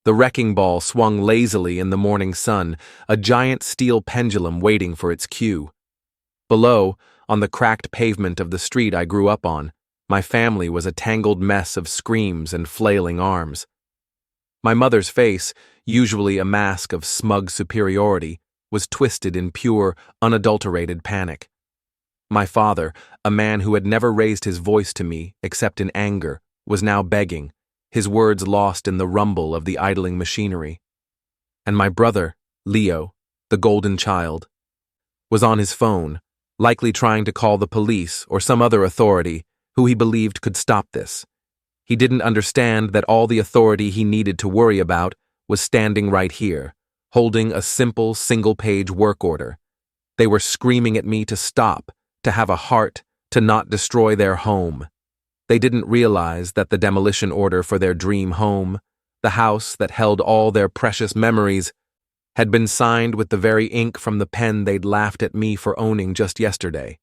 The wrecking ball swung lazily in the morning sun, a giant steel pendulum waiting for its cue. Below, on the cracked pavement of the street I grew up on, my family was a tangled mess of screams and flailing arms. My mother's face, usually a mask of smug superiority, was twisted in pure, unadulterated panic. My father, a man who had never raised his voice to me except in anger, was now begging, his words lost in the rumble of the idling machinery. And my brother, Leo, the golden child, was on his phone, likely trying to call the police or some other authority who he believed could stop this. He didn't understand that all the authority he needed to worry about was standing right here, holding a simple single-page work order. They were screaming at me to stop, to have a heart, to not destroy their home. They didn't realize that the demolition order for their dream home, the house that held all their precious memories, had been signed with the very ink from the pen they'd laughed at me for owning just yesterday.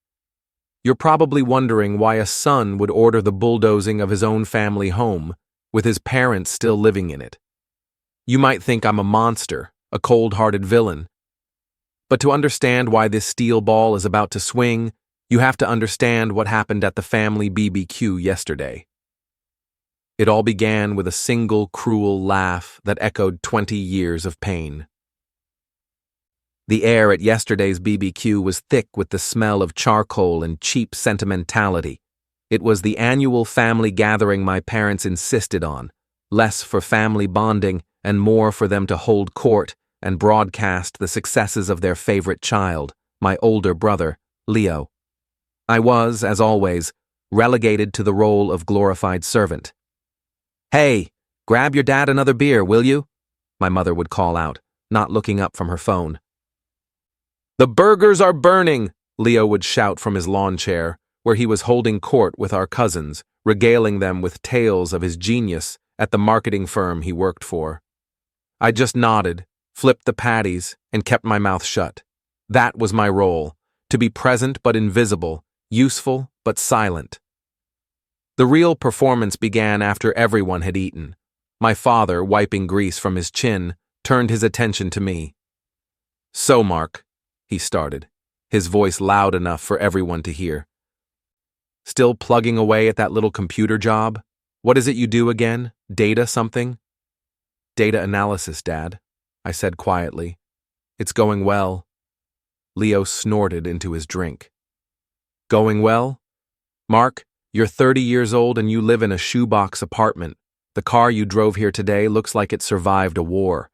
You're probably wondering why a son would order the bulldozing of his own family home, with his parents still living in it. You might think I'm a monster, a cold-hearted villain. But to understand why this steel ball is about to swing, you have to understand what happened at the family BBQ yesterday. It all began with a single cruel laugh that echoed 20 years of pain. The air at yesterday's BBQ was thick with the smell of charcoal and cheap sentimentality. It was the annual family gathering my parents insisted on, less for family bonding and more for them to hold court and broadcast the successes of their favorite child, my older brother, Leo. I was, as always, relegated to the role of glorified servant. "Hey, grab your dad another beer, will you?" my mother would call out, not looking up from her phone. "The burgers are burning," Leo would shout from his lawn chair, where he was holding court with our cousins, regaling them with tales of his genius at the marketing firm he worked for. I just nodded, flipped the patties, and kept my mouth shut. That was my role, to be present but invisible, useful but silent. The real performance began after everyone had eaten. My father, wiping grease from his chin, turned his attention to me. "So, Mark," he started, his voice loud enough for everyone to hear. "Still plugging away at that little computer job? What is it you do again? Data something?" "Data analysis, Dad," I said quietly. "It's going well." Leo snorted into his drink. "Going well? Mark, you're 30 years old and you live in a shoebox apartment. The car you drove here today looks like it survived a war.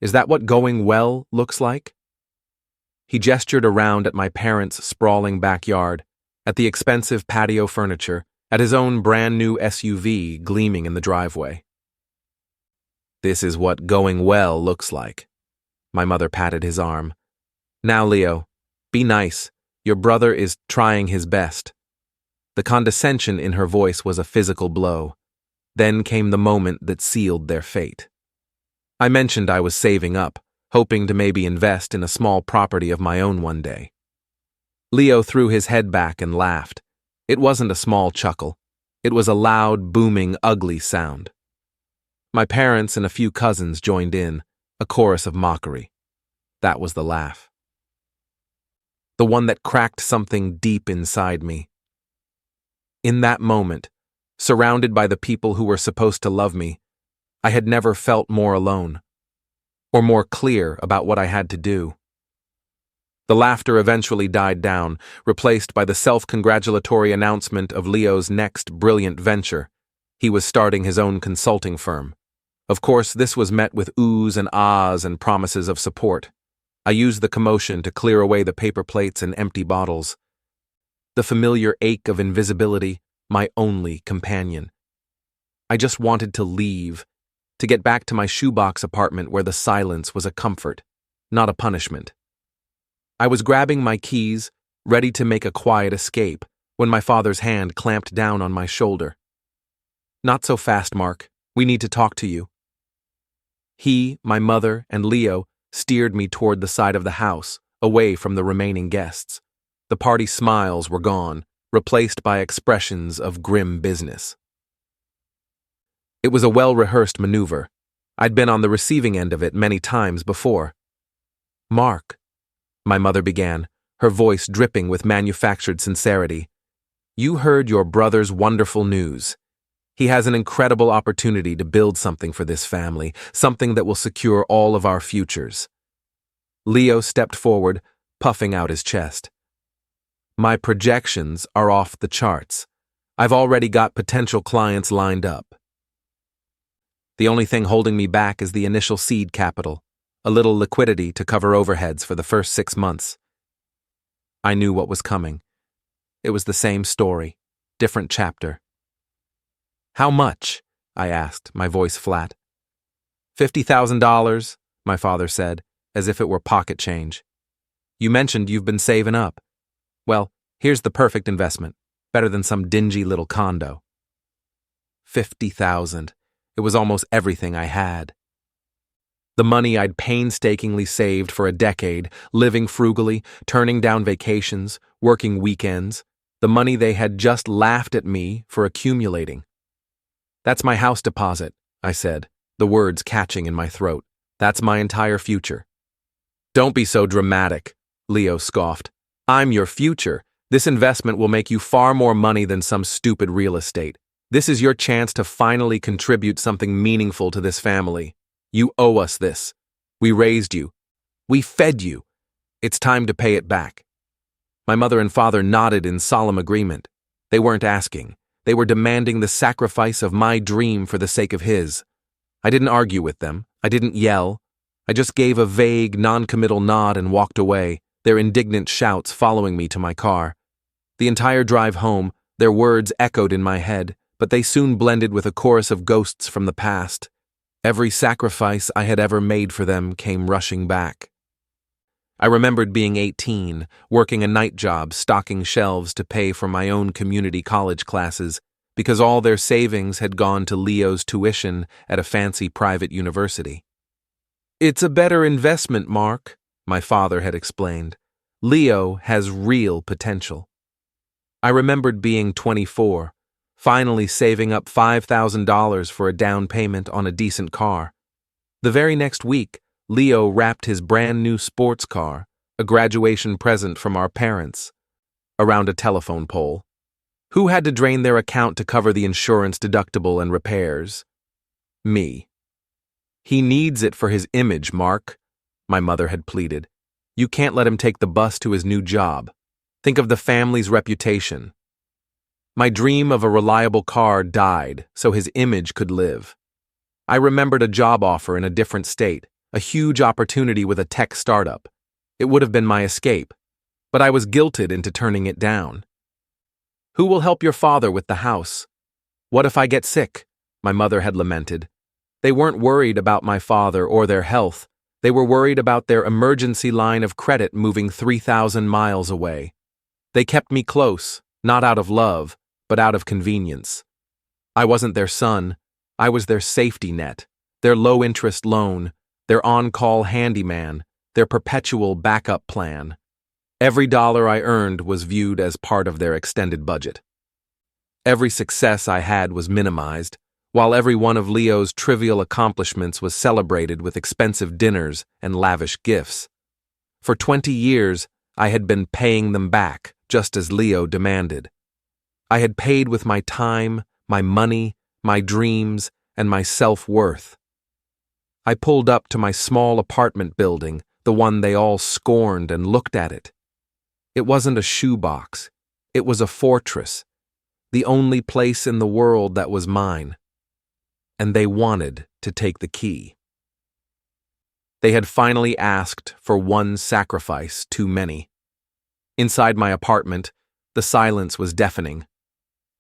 Is that what going well looks like?" He gestured around at my parents' sprawling backyard, at the expensive patio furniture, at his own brand-new SUV gleaming in the driveway. "This is what going well looks like." My mother patted his arm. "Now, Leo, be nice. Your brother is trying his best." The condescension in her voice was a physical blow. Then came the moment that sealed their fate. I mentioned I was saving up, hoping to maybe invest in a small property of my own one day. Leo threw his head back and laughed. It wasn't a small chuckle. It was a loud, booming, ugly sound. My parents and a few cousins joined in, a chorus of mockery. That was the laugh. The one that cracked something deep inside me. In that moment, surrounded by the people who were supposed to love me, I had never felt more alone, or more clear about what I had to do. The laughter eventually died down, replaced by the self-congratulatory announcement of Leo's next brilliant venture. He was starting his own consulting firm. Of course, this was met with oohs and ahs and promises of support. I used the commotion to clear away the paper plates and empty bottles. The familiar ache of invisibility, my only companion. I just wanted to leave, to get back to my shoebox apartment where the silence was a comfort, not a punishment. I was grabbing my keys, ready to make a quiet escape, when my father's hand clamped down on my shoulder. "Not so fast, Mark. We need to talk to you." He, my mother, and Leo steered me toward the side of the house, away from the remaining guests. The party smiles were gone, replaced by expressions of grim business. It was a well-rehearsed maneuver. I'd been on the receiving end of it many times before. "Mark," my mother began, her voice dripping with manufactured sincerity, "you heard your brother's wonderful news. He has an incredible opportunity to build something for this family, something that will secure all of our futures." Leo stepped forward, puffing out his chest. "My projections are off the charts. I've already got potential clients lined up. The only thing holding me back is the initial seed capital, a little liquidity to cover overheads for the first 6 months." I knew what was coming. It was the same story, different chapter. "How much?" I asked, my voice flat. $50,000, my father said, as if it were pocket change. "You mentioned you've been saving up. Well, here's the perfect investment, better than some dingy little condo." 50,000. It was almost everything I had. The money I'd painstakingly saved for a decade, living frugally, turning down vacations, working weekends, the money they had just laughed at me for accumulating. "That's my house deposit," I said, the words catching in my throat. "That's my entire future." "Don't be so dramatic," Leo scoffed. "I'm your future. This investment will make you far more money than some stupid real estate. This is your chance to finally contribute something meaningful to this family. You owe us this. We raised you. We fed you. It's time to pay it back." My mother and father nodded in solemn agreement. They weren't asking. They were demanding the sacrifice of my dream for the sake of his. I didn't argue with them. I didn't yell. I just gave a vague, non-committal nod and walked away, their indignant shouts following me to my car. The entire drive home, their words echoed in my head, but they soon blended with a chorus of ghosts from the past. Every sacrifice I had ever made for them came rushing back. I remembered being 18, working a night job, stocking shelves to pay for my own community college classes, because all their savings had gone to Leo's tuition at a fancy private university. "It's a better investment, Mark," my father had explained. "Leo has real potential." I remembered being 24, finally saving up $5,000 for a down payment on a decent car. The very next week, Leo wrapped his brand new sports car, a graduation present from our parents, around a telephone pole. Who had to drain their account to cover the insurance deductible and repairs? Me. "He needs it for his image, Mark," my mother had pleaded. "You can't let him take the bus to his new job. Think of the family's reputation." My dream of a reliable car died so his image could live. I remembered a job offer in a different state, a huge opportunity with a tech startup. It would have been my escape, but I was guilted into turning it down. "Who will help your father with the house? What if I get sick?" my mother had lamented. They weren't worried about my father or their health. They were worried about their emergency line of credit moving 3,000 miles away. They kept me close, not out of love, but out of convenience. I wasn't their son. I was their safety net, their low-interest loan, their on-call handyman, their perpetual backup plan. Every dollar I earned was viewed as part of their extended budget. Every success I had was minimized, while every one of Leo's trivial accomplishments was celebrated with expensive dinners and lavish gifts. For 20 years, I had been paying them back, just as Leo demanded. I had paid with my time, my money, my dreams, and my self-worth. I pulled up to my small apartment building, the one they all scorned, and looked at it. It wasn't a shoebox. It was a fortress, the only place in the world that was mine. And they wanted to take the key. They had finally asked for one sacrifice too many. Inside my apartment, the silence was deafening.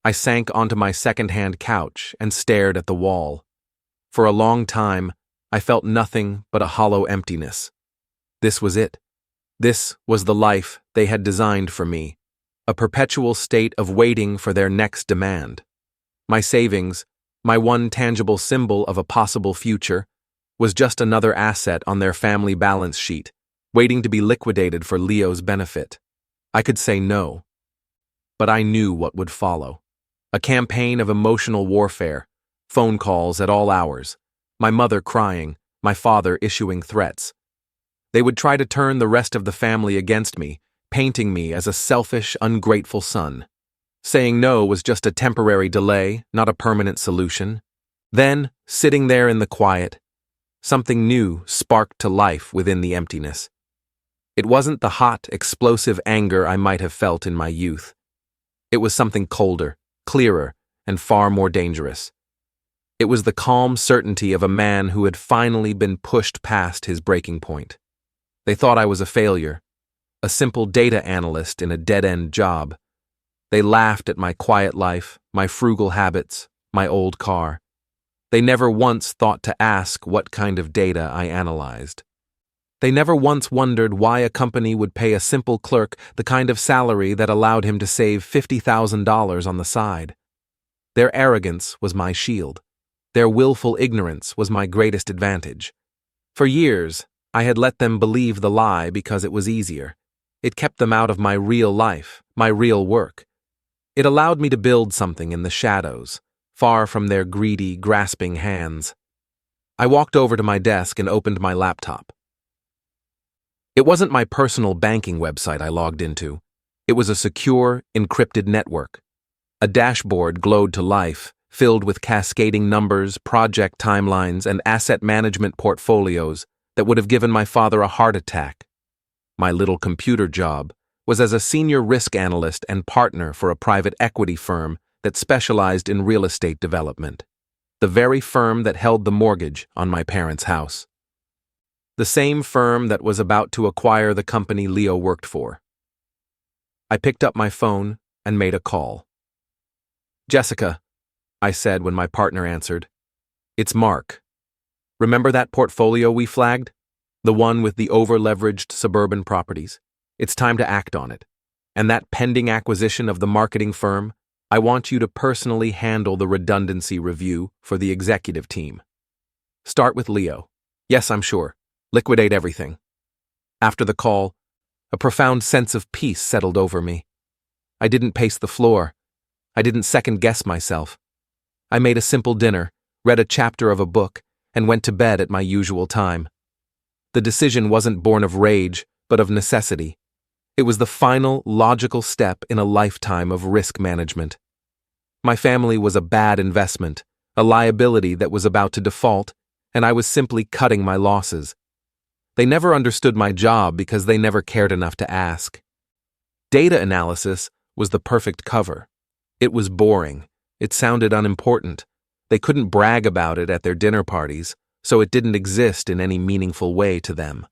I sank onto my second-hand couch and stared at the wall. For a long time, I felt nothing but a hollow emptiness. This was it. This was the life they had designed for me, a perpetual state of waiting for their next demand. My savings, my one tangible symbol of a possible future, was just another asset on their family balance sheet, waiting to be liquidated for Leo's benefit. I could say no. But I knew what would follow. A campaign of emotional warfare, phone calls at all hours, My mother crying, my father issuing threats. They would try to turn the rest of the family against me, painting me as a selfish, ungrateful son. Saying no was just a temporary delay, not a permanent solution. Then, sitting there in the quiet, something new sparked to life within the emptiness. It wasn't the hot, explosive anger I might have felt in my youth. It was something colder, clearer, and far more dangerous. It was the calm certainty of a man who had finally been pushed past his breaking point. They thought I was a failure, a simple data analyst in a dead-end job. They laughed at my quiet life, my frugal habits, my old car. They never once thought to ask what kind of data I analyzed. They never once wondered why a company would pay a simple clerk the kind of salary that allowed him to save $50,000 on the side. Their arrogance was my shield. Their willful ignorance was my greatest advantage. For years, I had let them believe the lie because it was easier. It kept them out of my real life, my real work. It allowed me to build something in the shadows, far from their greedy, grasping hands. I walked over to my desk and opened my laptop. It wasn't my personal banking website I logged into. It was a secure, encrypted network. A dashboard glowed to life, filled with cascading numbers, project timelines, and asset management portfolios that would have given my father a heart attack. My little computer job was as a senior risk analyst and partner for a private equity firm that specialized in real estate development, the very firm that held the mortgage on my parents' house. The same firm that was about to acquire the company Leo worked for. I picked up my phone and made a call. "Jessica," I said when my partner answered. "It's Mark. Remember that portfolio we flagged? The one with the over-leveraged suburban properties? It's time to act on it. And that pending acquisition of the marketing firm, I want you to personally handle the redundancy review for the executive team. Start with Leo. Yes, I'm sure. Liquidate everything." After the call, a profound sense of peace settled over me. I didn't pace the floor. I didn't second-guess myself. I made a simple dinner, read a chapter of a book, and went to bed at my usual time. The decision wasn't born of rage, but of necessity. It was the final, logical step in a lifetime of risk management. My family was a bad investment, a liability that was about to default, and I was simply cutting my losses. They never understood my job because they never cared enough to ask. Data analysis was the perfect cover. It was boring. It sounded unimportant. They couldn't brag about it at their dinner parties, so it didn't exist in any meaningful way to them.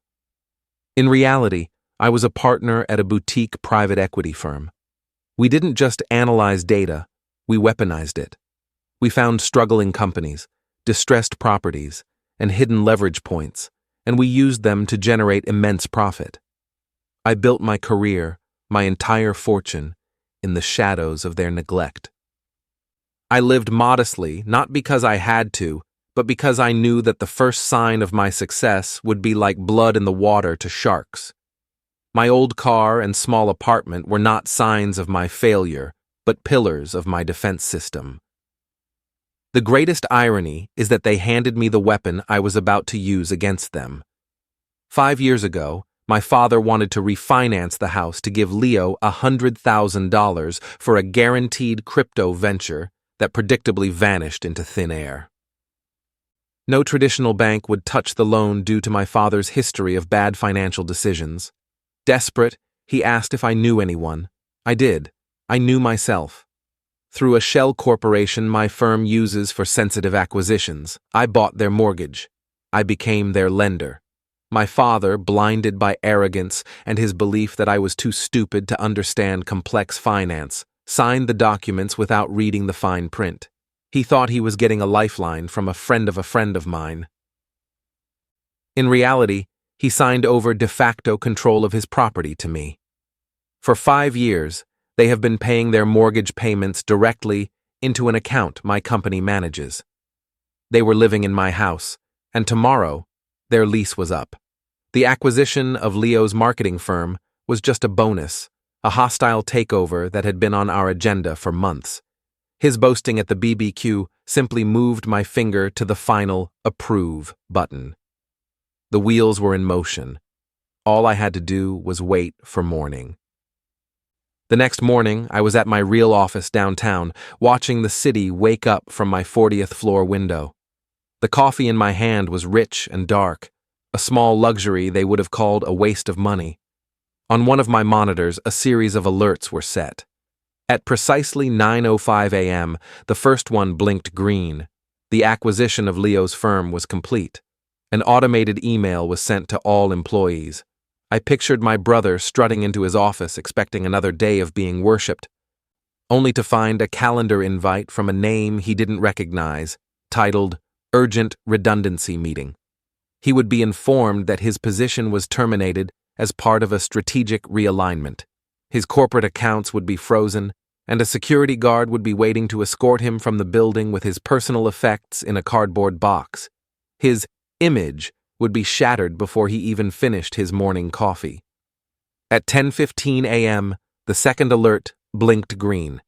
In reality, I was a partner at a boutique private equity firm. We didn't just analyze data, we weaponized it. We found struggling companies, distressed properties, and hidden leverage points, and we used them to generate immense profit. I built my career, my entire fortune, in the shadows of their neglect. I lived modestly, not because I had to, but because I knew that the first sign of my success would be like blood in the water to sharks. My old car and small apartment were not signs of my failure, but pillars of my defense system. The greatest irony is that they handed me the weapon I was about to use against them. 5 years ago, my father wanted to refinance the house to give Leo $100,000 for a guaranteed crypto venture that predictably vanished into thin air. No traditional bank would touch the loan due to my father's history of bad financial decisions. Desperate, he asked if I knew anyone. I did. I knew myself. Through a shell corporation my firm uses for sensitive acquisitions, I bought their mortgage. I became their lender. My father, blinded by arrogance and his belief that I was too stupid to understand complex finance, signed the documents without reading the fine print. He thought he was getting a lifeline from a friend of mine. In reality, he signed over de facto control of his property to me. For 5 years, they have been paying their mortgage payments directly into an account my company manages. They were living in my house, and tomorrow, their lease was up. The acquisition of Leo's marketing firm was just a bonus, a hostile takeover that had been on our agenda for months. His boasting at the BBQ simply moved my finger to the final approve button. The wheels were in motion. All I had to do was wait for morning. The next morning, I was at my real office downtown, watching the city wake up from my 40th floor window. The coffee in my hand was rich and dark, a small luxury they would have called a waste of money. On one of my monitors, a series of alerts were set. At precisely 9:05 a.m., the first one blinked green. The acquisition of Leo's firm was complete. An automated email was sent to all employees. I pictured my brother strutting into his office expecting another day of being worshipped, only to find a calendar invite from a name he didn't recognize, titled Urgent Redundancy Meeting. He would be informed that his position was terminated as part of a strategic realignment. His corporate accounts would be frozen, and a security guard would be waiting to escort him from the building with his personal effects in a cardboard box. His image would be shattered before he even finished his morning coffee. At 10:15 a.m., the second alert blinked green.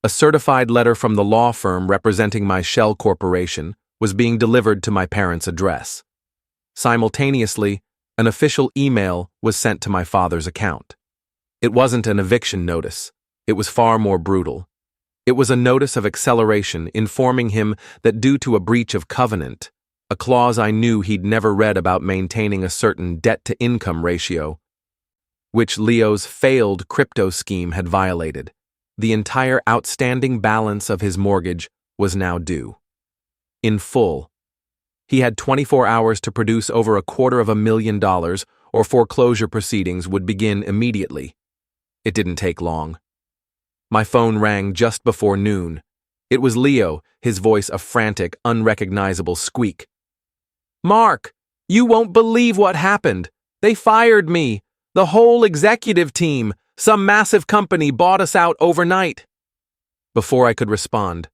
A certified letter from the law firm representing my shell corporation was being delivered to my parents' address. Simultaneously, an official email was sent to my father's account. It wasn't an eviction notice. It was far more brutal. It was a notice of acceleration informing him that due to a breach of covenant, a clause I knew he'd never read about maintaining a certain debt-to-income ratio, which Leo's failed crypto scheme had violated, the entire outstanding balance of his mortgage was now due. In full. He had 24 hours to produce over $250,000, or foreclosure proceedings would begin immediately. It didn't take long. My phone rang just before noon. It was Leo, his voice a frantic, unrecognizable squeak. "Mark, you won't believe what happened. They fired me. The whole executive team. Some massive company bought us out overnight." Before I could respond,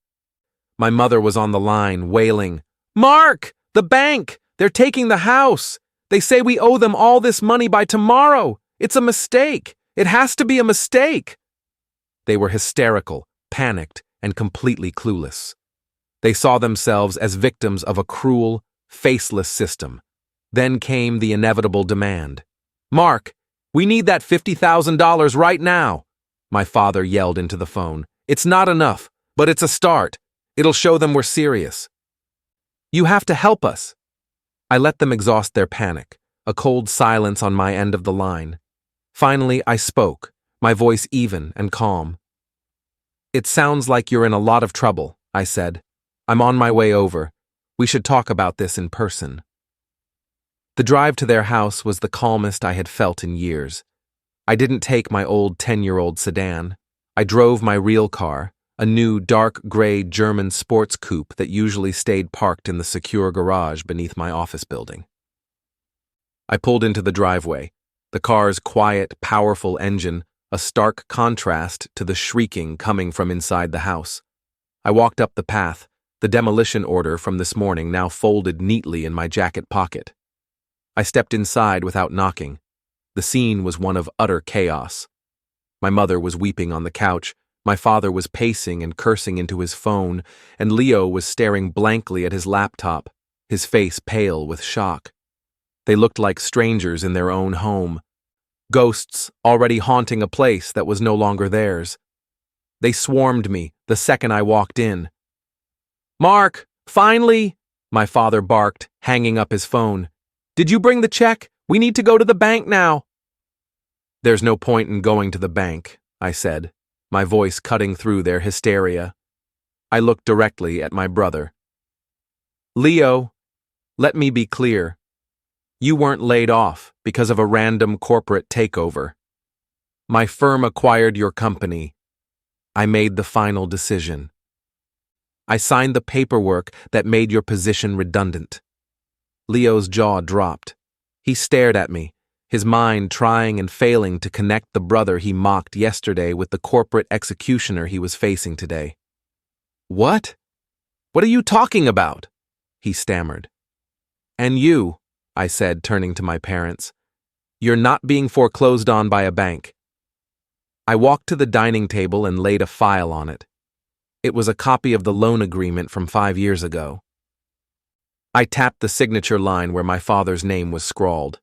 my mother was on the line, wailing, "Mark, the bank! They're taking the house! They say we owe them all this money by tomorrow! It's a mistake! It has to be a mistake!" They were hysterical, panicked, and completely clueless. They saw themselves as victims of a cruel, faceless system. Then came the inevitable demand. "Mark, we need that $50,000 right now!" My father yelled into the phone. "It's not enough, but it's a start. It'll show them we're serious. You have to help us." I let them exhaust their panic, a cold silence on my end of the line. Finally, I spoke, my voice even and calm. "It sounds like you're in a lot of trouble," I said. "I'm on my way over. We should talk about this in person." The drive to their house was the calmest I had felt in years. I didn't take my old 10-year-old sedan. I drove my real car, a new dark gray German sports coupe that usually stayed parked in the secure garage beneath my office building. I pulled into the driveway, the car's quiet, powerful engine a stark contrast to the shrieking coming from inside the house. I walked up the path, the demolition order from this morning now folded neatly in my jacket pocket. I stepped inside without knocking. The scene was one of utter chaos. My mother was weeping on the couch, my father was pacing and cursing into his phone, and Leo was staring blankly at his laptop, his face pale with shock. They looked like strangers in their own home, ghosts already haunting a place that was no longer theirs. They swarmed me the second I walked in. "Mark, finally!" my father barked, hanging up his phone. "Did you bring the check? We need to go to the bank now." "There's no point in going to the bank," I said, my voice cutting through their hysteria. I looked directly at my brother. "Leo, let me be clear. You weren't laid off because of a random corporate takeover. My firm acquired your company. I made the final decision. I signed the paperwork that made your position redundant." Leo's jaw dropped. He stared at me, his mind trying and failing to connect the brother he mocked yesterday with the corporate executioner he was facing today. "What? What are you talking about?" he stammered. "And you," I said, turning to my parents, "you're not being foreclosed on by a bank." I walked to the dining table and laid a file on it. It was a copy of the loan agreement from 5 years ago. I tapped the signature line where my father's name was scrawled.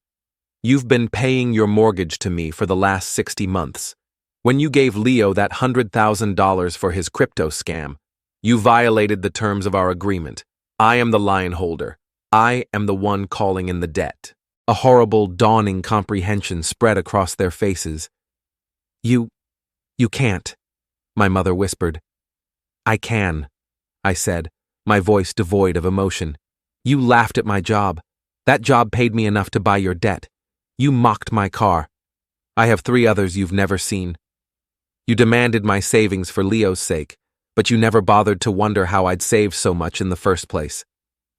You've been paying your mortgage to me for the last 60 months. When you gave Leo that $100,000 for his crypto scam, you violated the terms of our agreement. I am the line holder. I am the one calling in the debt. A horrible, dawning comprehension spread across their faces. You can't, my mother whispered. I can, I said, my voice devoid of emotion. You laughed at my job. That job paid me enough to buy your debt. You mocked my car. I have 3 others you've never seen. You demanded my savings for Leo's sake, but you never bothered to wonder how I'd saved so much in the first place.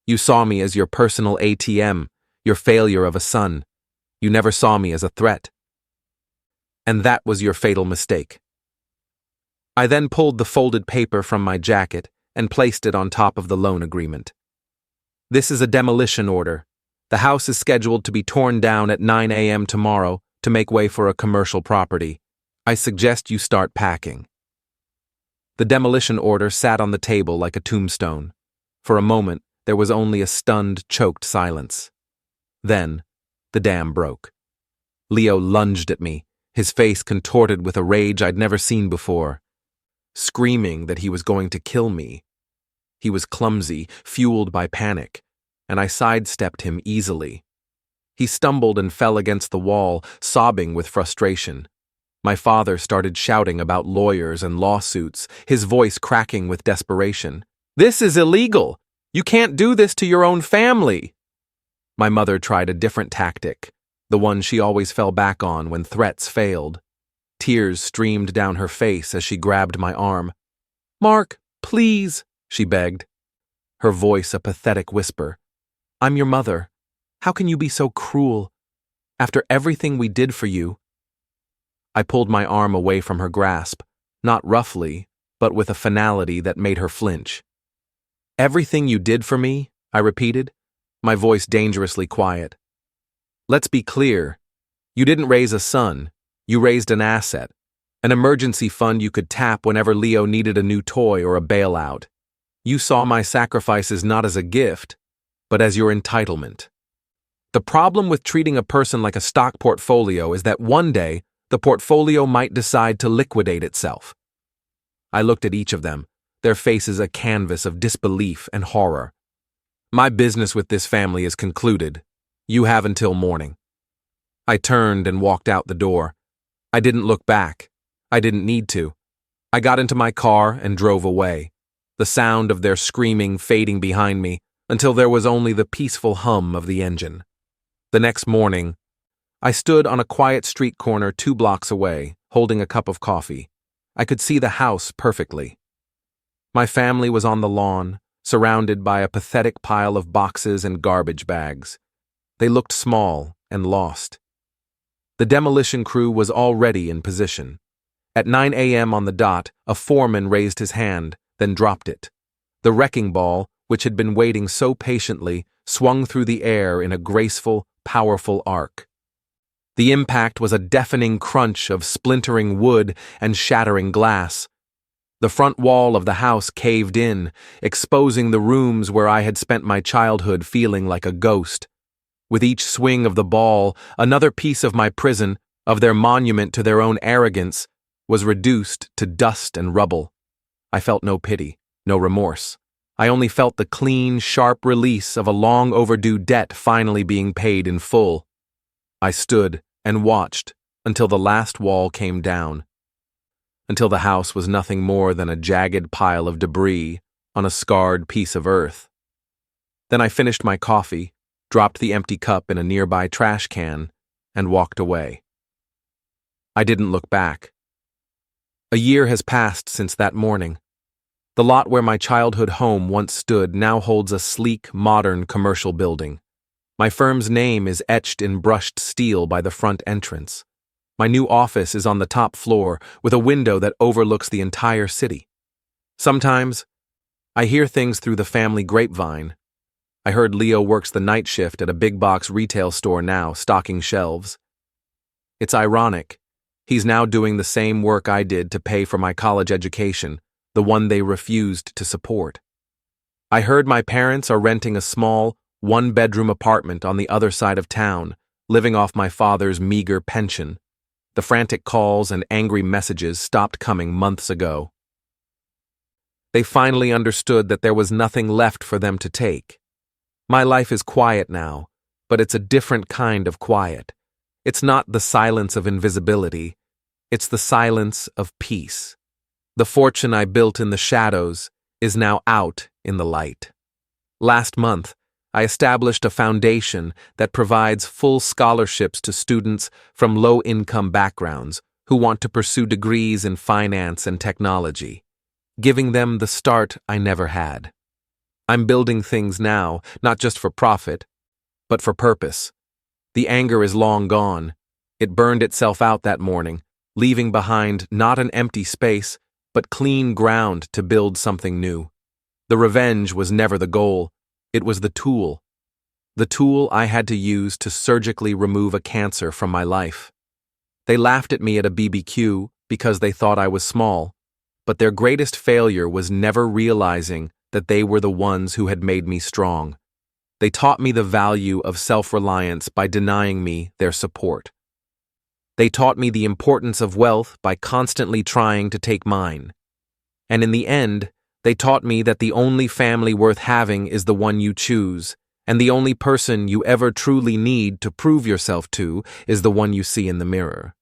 You saw me as your personal ATM, your failure of a son. You never saw me as a threat. And that was your fatal mistake. I then pulled the folded paper from my jacket and placed it on top of the loan agreement. This is a demolition order. The house is scheduled to be torn down at 9 a.m. tomorrow to make way for a commercial property. I suggest you start packing. The demolition order sat on the table like a tombstone. For a moment, there was only a stunned, choked silence. Then, the dam broke. Leo lunged at me, his face contorted with a rage I'd never seen before, screaming that he was going to kill me. He was clumsy, fueled by panic, and I sidestepped him easily. He stumbled and fell against the wall, sobbing with frustration. My father started shouting about lawyers and lawsuits, his voice cracking with desperation. This is illegal! You can't do this to your own family! My mother tried a different tactic, the one she always fell back on when threats failed. Tears streamed down her face as she grabbed my arm. Mark, please, she begged, her voice a pathetic whisper. I'm your mother. How can you be so cruel? After everything we did for you. I pulled my arm away from her grasp, not roughly, but with a finality that made her flinch. Everything you did for me, I repeated, my voice dangerously quiet. Let's be clear. You didn't raise a son. You raised an asset, an emergency fund you could tap whenever Leo needed a new toy or a bailout. You saw my sacrifices not as a gift, but as your entitlement. The problem with treating a person like a stock portfolio is that one day, the portfolio might decide to liquidate itself. I looked at each of them, their faces a canvas of disbelief and horror. My business with this family is concluded. You have until morning. I turned and walked out the door. I didn't look back. I didn't need to. I got into my car and drove away, the sound of their screaming fading behind me until there was only the peaceful hum of the engine. The next morning, I stood on a quiet street corner 2 blocks away, holding a cup of coffee. I could see the house perfectly. My family was on the lawn, surrounded by a pathetic pile of boxes and garbage bags. They looked small and lost. The demolition crew was already in position. At 9 a.m. on the dot, a foreman raised his hand, then dropped it. The wrecking ball, which had been waiting so patiently, swung through the air in a graceful, powerful arc. The impact was a deafening crunch of splintering wood and shattering glass. The front wall of the house caved in, exposing the rooms where I had spent my childhood feeling like a ghost. With each swing of the ball, another piece of my prison, of their monument to their own arrogance, was reduced to dust and rubble. I felt no pity, no remorse. I only felt the clean, sharp release of a long-overdue debt finally being paid in full. I stood and watched until the last wall came down, until the house was nothing more than a jagged pile of debris on a scarred piece of earth. Then I finished my coffee, dropped the empty cup in a nearby trash can, and walked away. I didn't look back. A year has passed since that morning. The lot where my childhood home once stood now holds a sleek, modern commercial building. My firm's name is etched in brushed steel by the front entrance. My new office is on the top floor with a window that overlooks the entire city. Sometimes, I hear things through the family grapevine. I heard Leo works the night shift at a big box retail store now, stocking shelves. It's ironic. He's now doing the same work I did to pay for my college education, the one they refused to support. I heard my parents are renting a small, one-bedroom apartment on the other side of town, living off my father's meager pension. The frantic calls and angry messages stopped coming months ago. They finally understood that there was nothing left for them to take. My life is quiet now, but it's a different kind of quiet. It's not the silence of invisibility. It's the silence of peace. The fortune I built in the shadows is now out in the light. Last month, I established a foundation that provides full scholarships to students from low-income backgrounds who want to pursue degrees in finance and technology, giving them the start I never had. I'm building things now, not just for profit, but for purpose. The anger is long gone. It burned itself out that morning, leaving behind not an empty space, but clean ground to build something new. The revenge was never the goal. It was the tool I had to use to surgically remove a cancer from my life. They laughed at me at a BBQ because they thought I was small, but their greatest failure was never realizing that they were the ones who had made me strong. They taught me the value of self-reliance by denying me their support. They taught me the importance of wealth by constantly trying to take mine. And in the end, they taught me that the only family worth having is the one you choose, and the only person you ever truly need to prove yourself to is the one you see in the mirror.